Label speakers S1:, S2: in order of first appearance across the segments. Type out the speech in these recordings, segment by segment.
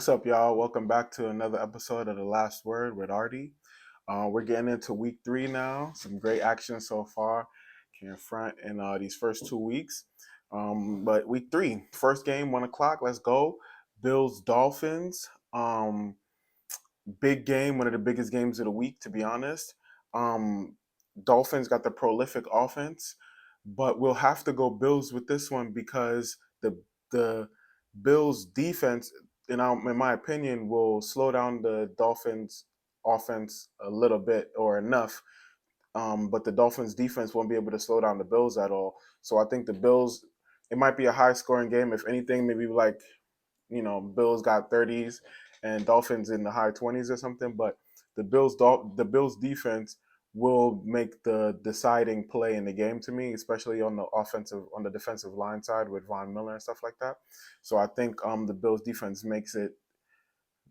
S1: What's up, y'all? Welcome back to another episode of The Last Word with Arty. We're getting into week 3 now. Some great action so far. Can't front in these first 2 weeks. But week 3, first game, 1 o'clock. Let's go. Bills Dolphins. Big game, one of the biggest games of the week, to be honest. Um, Dolphins got the prolific offense, but we'll have to go Bills with this one because the Bills defense, in my opinion, will slow down the Dolphins offense a little bit or enough. But the Dolphins defense won't be able to slow down the Bills at all. So I think the Bills, it might be a high scoring game. If anything, maybe like Bills got 30s and Dolphins in the high 20s or something. But the Bills defense will make the deciding play in the game to me, especially on the defensive line side with Von Miller and stuff like that. So I think the Bills defense makes it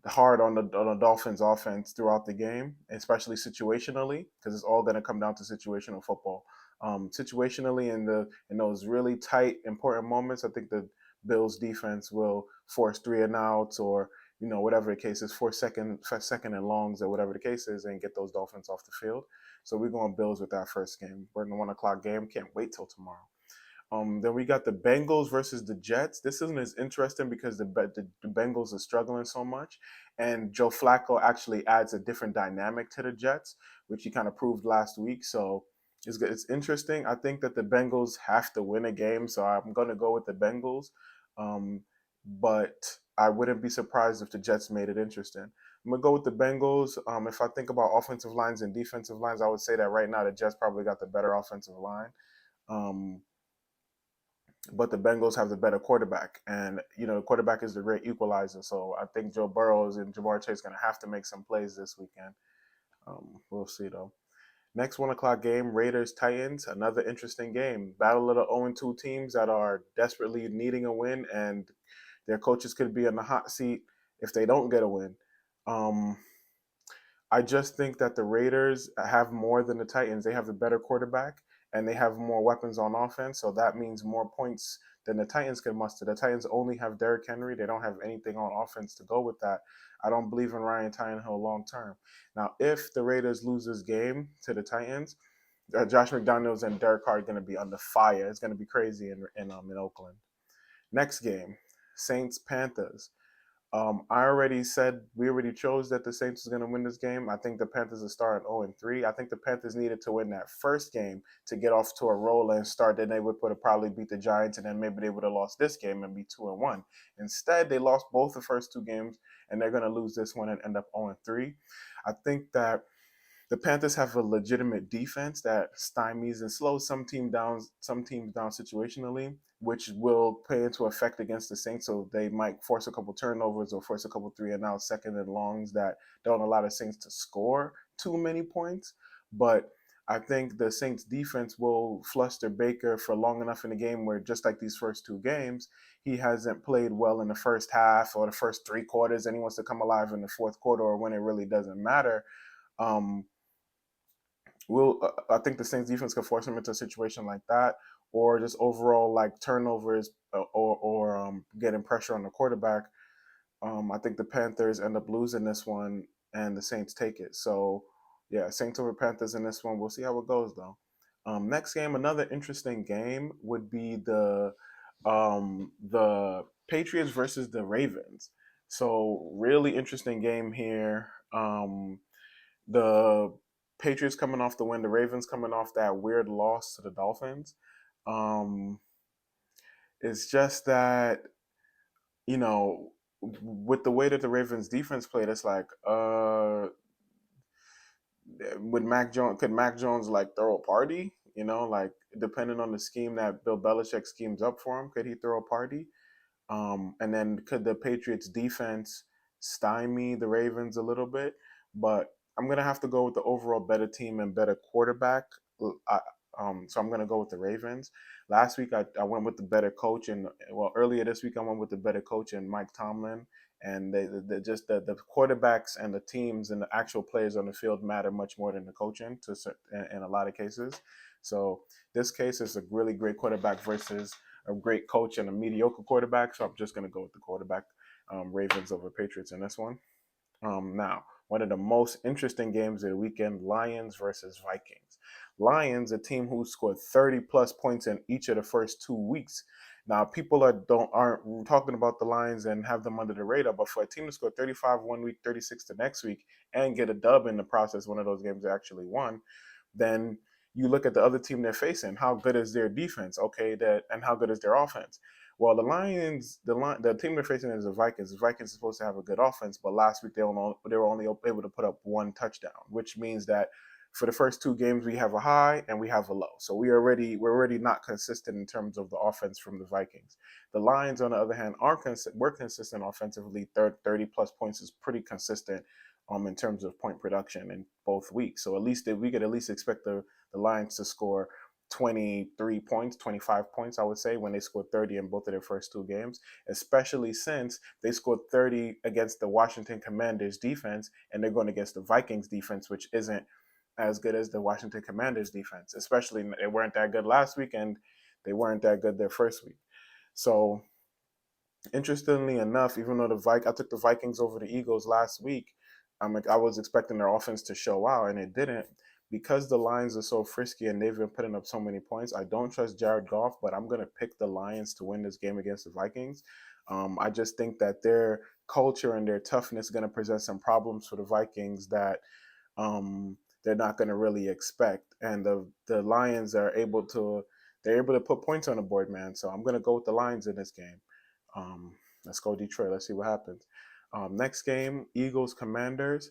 S1: hard on the Dolphins offense throughout the game, especially situationally, because it's all going to come down to situational football. Situationally, in those really tight, important moments, I think the Bills defense will force 3 and outs or whatever the case is, force second and longs or whatever the case is, and get those Dolphins off the field. So we're going Bills with that first game. We're in the 1 o'clock game. Can't wait till tomorrow. Then we got the Bengals versus the Jets. This isn't as interesting because the Bengals are struggling so much, and Joe Flacco actually adds a different dynamic to the Jets, which he kind of proved last week. So it's interesting. I think that the Bengals have to win a game, so I'm going to go with the Bengals. Um, but I wouldn't be surprised if the Jets made it interesting. I'm gonna go with the Bengals. If I think about offensive lines and defensive lines, I would say that right now the Jets probably got the better offensive line. Um, but the Bengals have the better quarterback, and the quarterback is the great equalizer. So I think Joe Burrows and Jamar Chase going to have to make some plays this weekend. We'll see though. Next 1 o'clock game, Raiders Titans. Another interesting game. Battle of the 0-2 teams that are desperately needing a win, and their coaches could be in the hot seat if they don't get a win. Um, I just think that the Raiders have more than the Titans. They have a better quarterback and they have more weapons on offense. So that means more points than the Titans can muster. The Titans only have Derrick Henry. They don't have anything on offense to go with that. I don't believe in Ryan Tannehill long term. Now, if the Raiders lose this game to the Titans, Josh McDaniels and Derek Carr are going to be under fire. It's going to be crazy in Oakland. Next game, Saints Panthers. I already said we already chose that the Saints was going to win this game. I think the Panthers are starting 0-3. I think the Panthers needed to win that first game to get off to a roll and start. Then they would probably beat the Giants, and then maybe they would have lost this game and be 2-1. Instead, they lost both the first 2 games, and they're going to lose this one and end up 0-3. I think that the Panthers have a legitimate defense that stymies and slows some teams down situationally, which will play into effect against the Saints. So they might force a couple turnovers or force a couple 3 and out second and longs that don't allow the Saints to score too many points. But I think the Saints defense will fluster Baker for long enough in the game where, just like these first 2 games, he hasn't played well in the first half or the first 3 quarters, and he wants to come alive in the fourth quarter or when it really doesn't matter. Um, I think the Saints defense could force him into a situation like that, or just overall like turnovers or getting pressure on the quarterback. I think the Panthers end up losing this one, and the Saints take it. So yeah, Saints over Panthers in this one. We'll see how it goes though. Next game, another interesting game would be the Patriots versus the Ravens. So really interesting game here. The Patriots coming off the win, the Ravens coming off that weird loss to the Dolphins. Um, it's just that, you know, with the way that the Ravens defense played, it's like, could Mac Jones like throw a party? Like depending on the scheme that Bill Belichick schemes up for him, could he throw a party? And then could the Patriots defense stymie the Ravens a little bit? But I'm gonna have to go with the overall better team and better quarterback. So I'm gonna go with the Ravens. Last week I went with the better coach, and earlier this week I went with the better coach and Mike Tomlin. And they just the quarterbacks and the teams and the actual players on the field matter much more than the coaching in a lot of cases. So this case is a really great quarterback versus a great coach and a mediocre quarterback. So I'm just going to go with the quarterback. Ravens over Patriots in this one. Now, one of the most interesting games of the weekend, Lions versus Vikings. Lions, a team who scored 30 plus points in each of the first 2 weeks. Now, people aren't talking about the Lions and have them under the radar, but for a team to score 35 one week, 36 the next week, and get a dub in the process, one of those games they actually won, then you look at the other team they're facing. How good is their defense? Okay, and how good is their offense? Well, the Lions, the team they're facing is the Vikings. The Vikings are supposed to have a good offense, but last week they were only able to put up one touchdown, which means that for the first two games we have a high and we have a low. So we're already not consistent in terms of the offense from the Vikings. The Lions, on the other hand, we're consistent offensively. 30 plus points is pretty consistent in terms of point production in both weeks. So at least we could at least expect the Lions to score 23 points, 25 points, I would say, when they scored 30 in both of their first two games, especially since they scored 30 against the Washington Commanders defense, and they're going against the Vikings defense, which isn't as good as the Washington Commanders defense, especially they weren't that good last week and they weren't that good their first week. So interestingly enough, even though I took the Vikings over the Eagles last week, I was expecting their offense to show out, and it didn't. Because the Lions are so frisky and they've been putting up so many points, I don't trust Jared Goff, but I'm going to pick the Lions to win this game against the Vikings. I just think that their culture and their toughness is going to present some problems for the Vikings that they're not going to really expect. And the Lions they're able to put points on the board, man. So I'm going to go with the Lions in this game. Um, let's go Detroit. Let's see what happens. Next game, Eagles Commanders.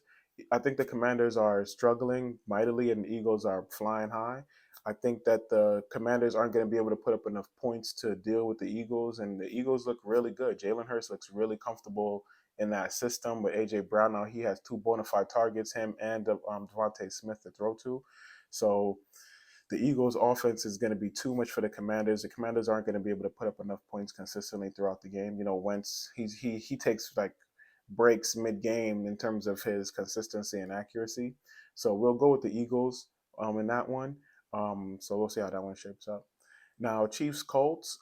S1: I think the Commanders are struggling mightily and the Eagles are flying high. I think that the Commanders aren't going to be able to put up enough points to deal with the Eagles, and the Eagles look really good. Jalen Hurts looks really comfortable in that system with A.J. Brown. Now he has two bona fide targets, him and Devontae Smith to throw to. So the Eagles' offense is going to be too much for the Commanders. The Commanders aren't going to be able to put up enough points consistently throughout the game. You know, Wentz he takes like breaks mid game in terms of his consistency and accuracy. So we'll go with the Eagles in that one. So we'll see how that one shapes up. Now Chiefs Colts.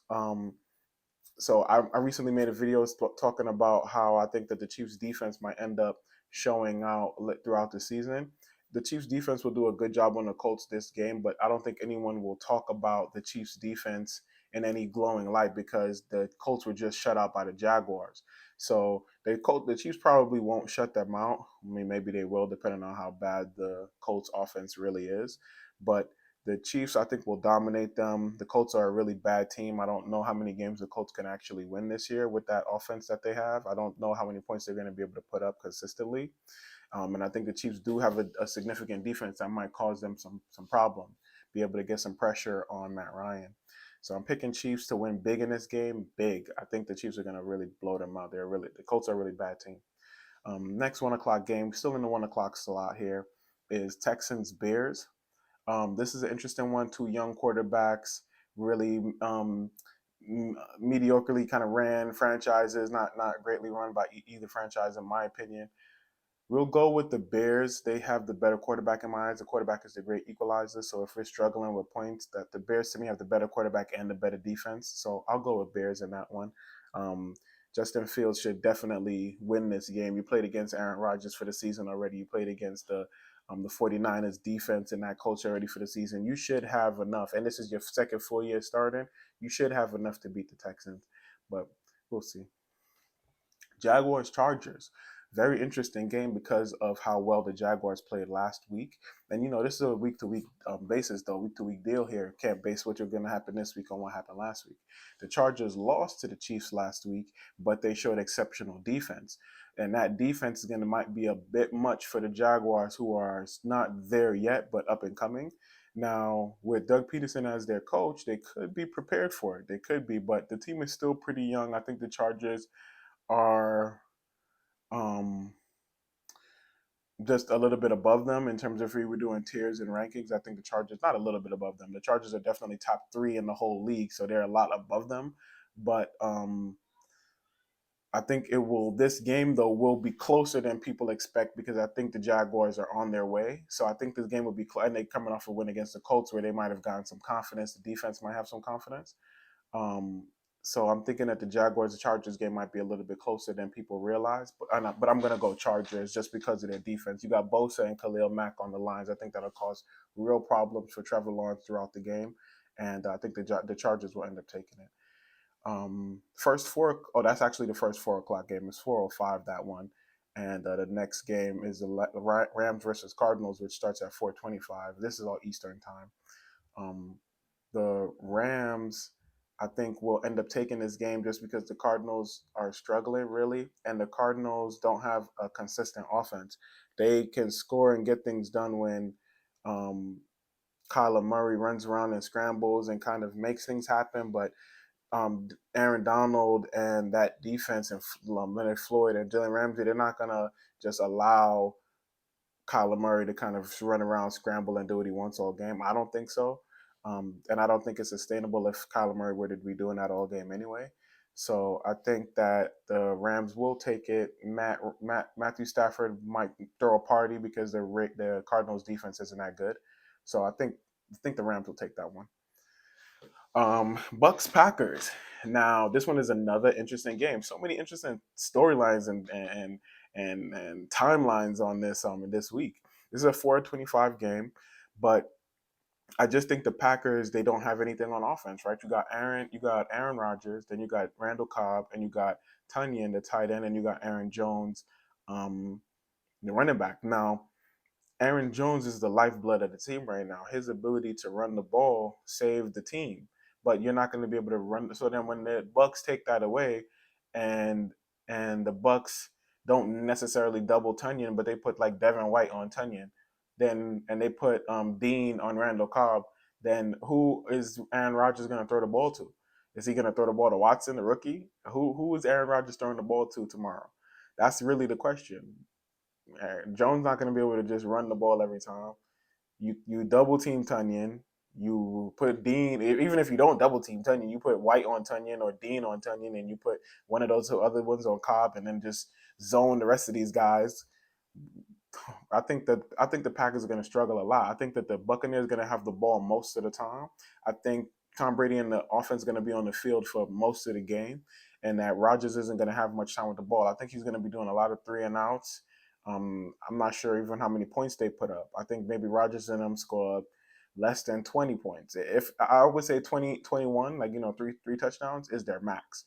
S1: So I recently made a video talking about how I think that the Chiefs defense might end up showing out throughout the season. The Chiefs defense will do a good job on the Colts this game, but I don't think anyone will talk about the Chiefs defense in any glowing light because the Colts were just shut out by the Jaguars. So the Chiefs probably won't shut them out. I mean, maybe they will, depending on how bad the Colts offense really is. But the Chiefs, I think, will dominate them. The Colts are a really bad team. I don't know how many games the Colts can actually win this year with that offense that they have. I don't know how many points they're going to be able to put up consistently. And I think the Chiefs do have a significant defense that might cause them some problems, be able to get some pressure on Matt Ryan. So I'm picking Chiefs to win big in this game. Big. I think the Chiefs are going to really blow them out. The Colts are a really bad team. Next 1 o'clock game, still in the 1 o'clock slot here, is Texans Bears. This is an interesting one. Two young quarterbacks, really mediocrely kind of ran franchises, not greatly run by either franchise, in my opinion. We'll go with the Bears. They have the better quarterback in my eyes. The quarterback is the great equalizer. So if we're struggling with points, that the Bears to me have the better quarterback and the better defense. So I'll go with Bears in that one. Justin Fields should definitely win this game. You played against Aaron Rodgers for the season already. You played against the 49ers defense and that culture already for the season. You should have enough. And this is your second full year starting. You should have enough to beat the Texans. But we'll see. Jaguars Chargers. Very interesting game because of how well the Jaguars played last week. And, this is a week to week basis, though, week to week deal here. Can't base what's going to happen this week on what happened last week. The Chargers lost to the Chiefs last week, but they showed exceptional defense. And that defense might be a bit much for the Jaguars, who are not there yet, but up and coming. Now, with Doug Peterson as their coach, they could be prepared for it. They could be, but the team is still pretty young. I think the Chargers are just a little bit above them in terms of if we were doing tiers and rankings. I think the Chargers, not a little bit above them. The Chargers are definitely top 3 in the whole league, so they're a lot above them. But I think this game, though, will be closer than people expect because I think the Jaguars are on their way. So I think this game will be and they coming off a win against the Colts where they might have gotten some confidence. The defense might have some confidence. So I'm thinking that the Jaguars Chargers game might be a little bit closer than people realize. But I'm gonna go Chargers just because of their defense. You got Bosa and Khalil Mack on the lines. I think that'll cause real problems for Trevor Lawrence throughout the game, and I think the Chargers will end up taking it. First four. Oh, that's actually the first 4 o'clock game. It's 4:05 that one, and the next game is the Rams versus Cardinals, which starts at 4:25. This is all Eastern time. Um, the Rams, I think, will end up taking this game just because the Cardinals are struggling really, and the Cardinals don't have a consistent offense. They can score and get things done when um, Kyler Murray runs around and scrambles and kind of makes things happen, but Aaron Donald and that defense and Leonard Floyd and Jalen Ramsey, they're not gonna just allow Kyler Murray to kind of run around, scramble, and do what he wants all game. I don't think so. And I don't think it's sustainable if Kyler Murray were to be doing that all game anyway. So I think that the Rams will take it. Matthew Stafford might throw a party because the Cardinals defense isn't that good. So I think the Rams will take that one. Bucks Packers. Now this one is another interesting game. So many interesting storylines and timelines on this week. This is a 4:25 game, but I just think the Packers, they don't have anything on offense, right? You got Aaron Rodgers, then you got Randall Cobb, and you got Tunyon, the tight end, and you got Aaron Jones, um, the running back. Now Aaron Jones is the lifeblood of the team right now. His ability to run the ball saved the team, but you're not going to be able to run. So then, when the Bucks take that away, and and the Bucks don't necessarily double Tunyon, but they put like Devin White on Tunyon, then and they put Dean on Randall Cobb, then who is Aaron Rodgers going to throw the ball to? Is he going to throw the ball to Watson, the rookie? Who is Aaron Rodgers throwing the ball to tomorrow? That's really the question. Jones not going to be able to just run the ball every time. You double team Tunyon. You put Dean. Even if you don't double team Tunyon, you put White on Tunyon or Dean on Tunyon, and you put one of those two other ones on Cobb, and then just zone the rest of these guys. I think the Packers are going to struggle a lot. I think that the Buccaneers are going to have the ball most of the time. I think Tom Brady and the offense going to be on the field for most of the game, and that Rodgers isn't going to have much time with the ball. I think he's going to be doing a lot of 3-and-outs. I'm not sure even how many points they put up. I think maybe Rodgers and them score less than 20 points. If I would say 20, 21, like three touchdowns is their max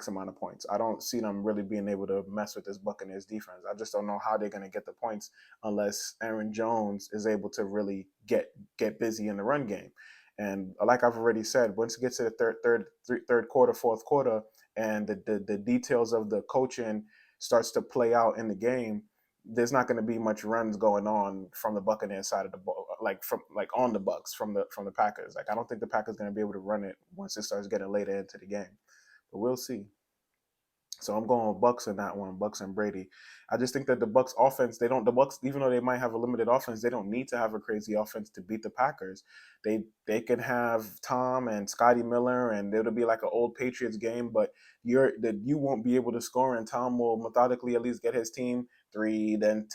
S1: amount of points. I don't see them really being able to mess with this Buccaneers defense. I just don't know how they're going to get the points unless Aaron Jones is able to really get busy in the run game. And like I've already said, once it gets to the third quarter, fourth quarter, and the details of the coaching starts to play out in the game, there's not going to be much runs going on from the Buccaneers side of the ball, like on the Bucks from the Packers. Like I don't think the Packers going to be able to run it once it starts getting later into the game, but we'll see. So I'm going with Bucks in that one, Bucks and Brady. I just think that the Bucks offense, the Bucks, even though they might have a limited offense, they don't need to have a crazy offense to beat the Packers. They can have Tom and Scotty Miller, and it'll be like an old Patriots game, but you won't be able to score, and Tom will methodically at least get his team three. Then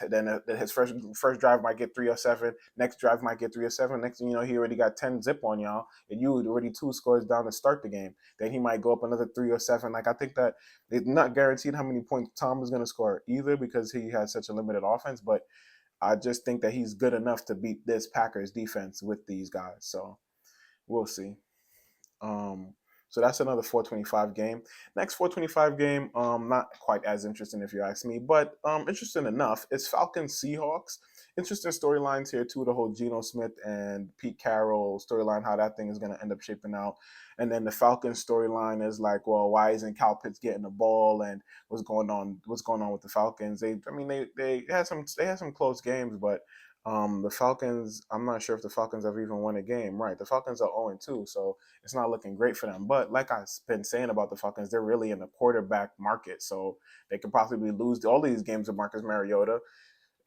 S1: his first drive might get 3 or 7. Next drive might get 3 or 7. Next thing you know, he already got 10 zip on y'all, and you already 2 scores down to start the game. Then he might go up another 3 or 7. Like I think that it's not guaranteed how many points Tom is going to score either because he has such a limited offense, but I just think that he's good enough to beat this Packers defense with these guys. So we'll see. Um, so that's another 425 game. Next 425 game, not quite as interesting if you ask me, but interesting enough. It's Falcons Seahawks. Interesting storylines here too. The whole Geno Smith and Pete Carroll storyline, how that thing is going to end up shaping out. And then the Falcons storyline is like, well, why isn't Cal Pitts getting the ball, and what's going on? What's going on with the Falcons? They had some close games, but the Falcons, I'm not sure if the Falcons have even won a game. Right, the Falcons are 0-2, so it's not looking great for them. But like I've been saying about the Falcons, they're really in the quarterback market, so they could possibly lose all these games with Marcus Mariota,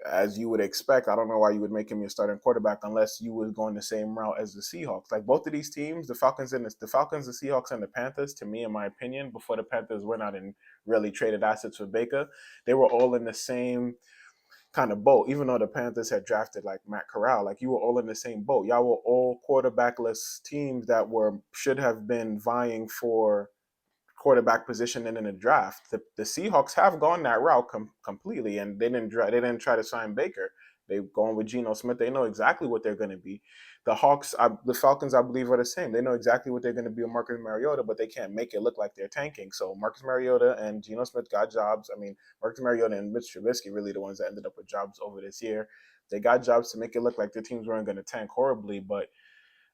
S1: as you would expect. I don't know why you would make him your starting quarterback unless you were going the same route as the Seahawks. Like both of these teams, the Falcons, the Seahawks, and the Panthers, to me, in my opinion, before the Panthers went out and really traded assets for Baker, they were all in the same kind of boat. Even though the Panthers had drafted like Matt Corral, like you were all in the same boat. Y'all were all quarterbackless teams that were should have been vying for quarterback position in the draft. The Seahawks have gone that route completely, and they didn't try to sign Baker. They've gone with Geno Smith. They know exactly what they're going to be. The Falcons, I believe, are the same. They know exactly what they're going to be with Marcus Mariota, but they can't make it look like they're tanking. So Marcus Mariota and Geno Smith got jobs. I mean, Marcus Mariota and Mitch Trubisky really the ones that ended up with jobs over this year. They got jobs to make it look like their teams weren't going to tank horribly, but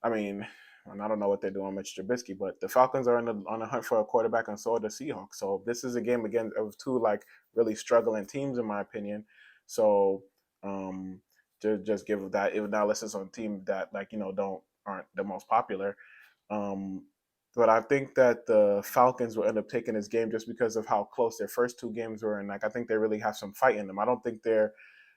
S1: I mean, and I don't know what they're doing with Trubisky, but the Falcons are on the hunt for a quarterback, and so are the Seahawks. So this is a game again of two like really struggling teams, in my opinion. So um, just give that analysis on teams that like don't aren't the most popular. Um, but I think that the Falcons will end up taking this game just because of how close their first two games were, and like I think they really have some fight in them. I don't think they're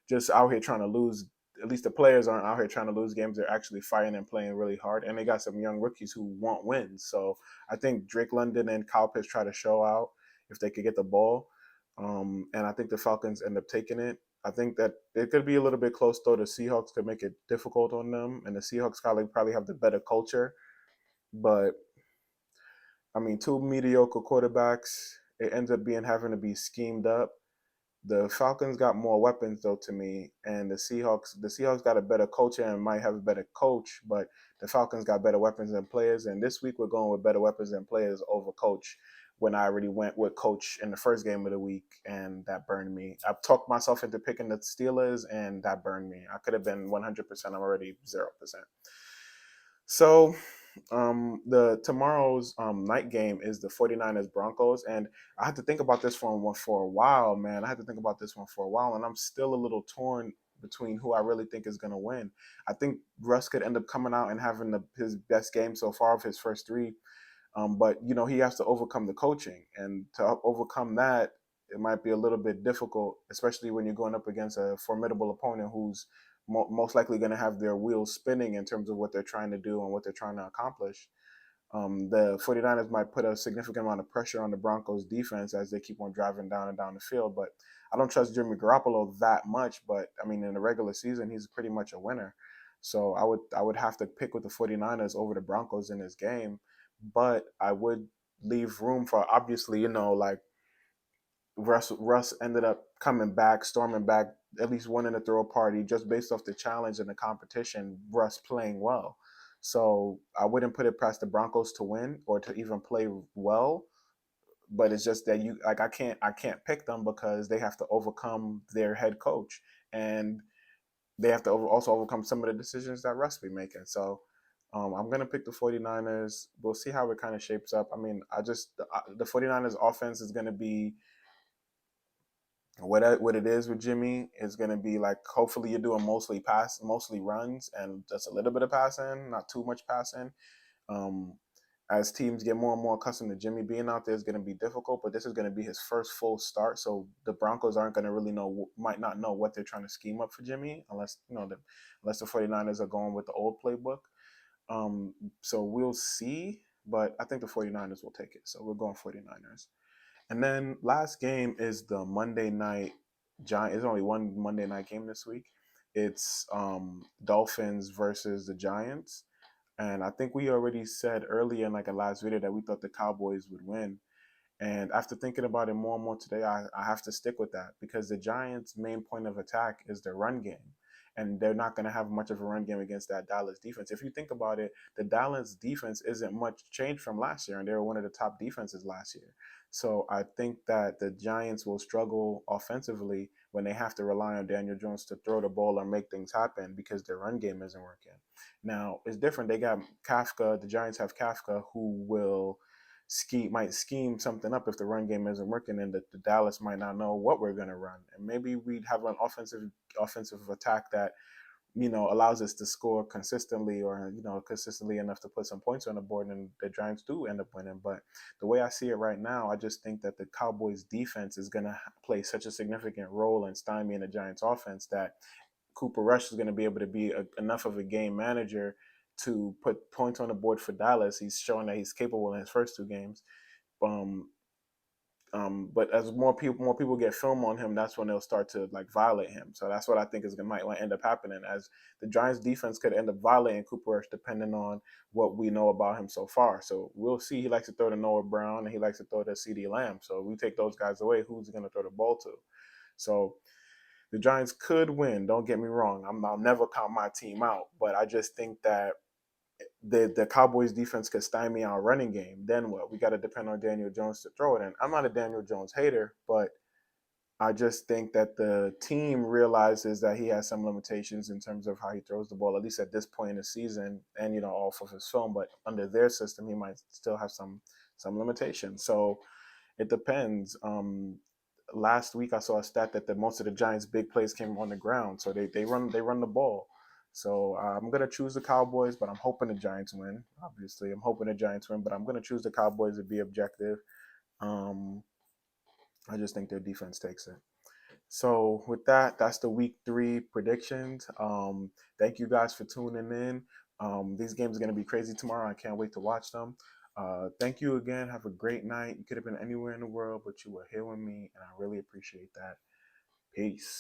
S1: just out here trying to lose. At least the players aren't out here trying to lose games. They're actually fighting and playing really hard, and they got some young rookies who want wins. So I think Drake London and Kyle Pitts try to show out if they could get the ball, and I think the Falcons end up taking it. I think that it could be a little bit close though. The Seahawks could make it difficult on them, and the Seahawks probably have the better culture, but I mean, two mediocre quarterbacks. It ends up being having to be schemed up. The Falcons got more weapons though to me, and the Seahawks got a better coach and might have a better coach, but the Falcons got better weapons and players. And this week we're going with better weapons and players over coach. When I already went with coach in the first game of the week, and that burned me. I talked myself into picking the Steelers, and that burned me. I could have been 100%. I'm already 0%. So the tomorrow's night game is the 49ers Broncos, and I had to think about this one for a while, man. I had to think about this one for a while, and I'm still a little torn between who I really think is going to win. I think Russ could end up coming out and having his best game so far of his first three, but he has to overcome the coaching, and to overcome that, it might be a little bit difficult, especially when you're going up against a formidable opponent who's most likely going to have their wheels spinning in terms of what they're trying to do and what they're trying to accomplish. The 49ers might put a significant amount of pressure on the Broncos defense as they keep on driving down and down the field. But I don't trust Jimmy Garoppolo that much. But I mean, in the regular season, he's pretty much a winner. So I would have to pick with the 49ers over the Broncos in this game. But I would leave room for obviously, like Russ ended up coming back, storming back, at least winning the throw party just based off the challenge and the competition. Russ playing well, so I wouldn't put it past the Broncos to win or to even play well. But it's just that I can't pick them because they have to overcome their head coach, and they have to also overcome some of the decisions that Russ be making. So I'm going to pick the 49ers. We'll see how it kind of shapes up. I mean, the 49ers offense is going to be what it is with Jimmy is going to be like. Hopefully, you're doing mostly runs, and just a little bit of passing, not too much passing. Um, as teams get more and more accustomed to Jimmy being out there, it's going to be difficult. But this is going to be his first full start, so the Broncos aren't going to really might not know what they're trying to scheme up for Jimmy, unless the 49ers are going with the old playbook. So we'll see, but I think the 49ers will take it. So we're going 49ers. And then last game is the Monday night Giant. There's only one Monday night game this week. It's Dolphins versus the Giants. And I think we already said earlier in like a last video that we thought the Cowboys would win. And after thinking about it more and more today, I have to stick with that because the Giants' main point of attack is their run game. And they're not going to have much of a run game against that Dallas defense. If you think about it, the Dallas defense isn't much changed from last year, and they were one of the top defenses last year. So I think that the Giants will struggle offensively when they have to rely on Daniel Jones to throw the ball or make things happen because their run game isn't working. Now, it's different. They got Kafka. The Giants have Kafka who might scheme something up if the run game isn't working, and the Dallas might not know what we're going to run, and maybe we'd have an offensive attack that allows us to score consistently, or consistently enough to put some points on the board, and the Giants do end up winning. But the way I see it right now, I just think that the Cowboys defense is going to play such a significant role in stymieing the Giants offense that Cooper Rush is going to be able to be enough of a game manager to put points on the board for Dallas. He's showing that he's capable in his first two games. Um, But as more people get film on him, that's when they'll start to like violate him. So that's what I think is gonna might end up happening. As the Giants defense could end up violating Cooper Rush depending on what we know about him so far. So we'll see. He likes to throw to Noah Brown and he likes to throw to CeeDee Lamb. So if we take those guys away, who's he gonna throw the ball to? So the Giants could win. Don't get me wrong. I'll never count my team out, but I just think that the Cowboys defense could stymie our running game. Then what? We got to depend on Daniel Jones to throw it. And I'm not a Daniel Jones hater, but I just think that the team realizes that he has some limitations in terms of how he throws the ball, at least at this point in the season, and off of his film. But under their system, he might still have some limitations. So it depends. Last week I saw a stat that most of the Giants' big plays came on the ground, so they run the ball. So I'm gonna choose the Cowboys, but I'm hoping the Giants win. Obviously, I'm hoping the Giants win, but I'm gonna choose the Cowboys to be objective. Um, I just think their defense takes it. So with that, that's the week 3 predictions. Thank you guys for tuning in. These games are going to be crazy tomorrow. I can't wait to watch them. Thank you again. Have a great night. You could have been anywhere in the world, but you were here with me, and I really appreciate that. Peace.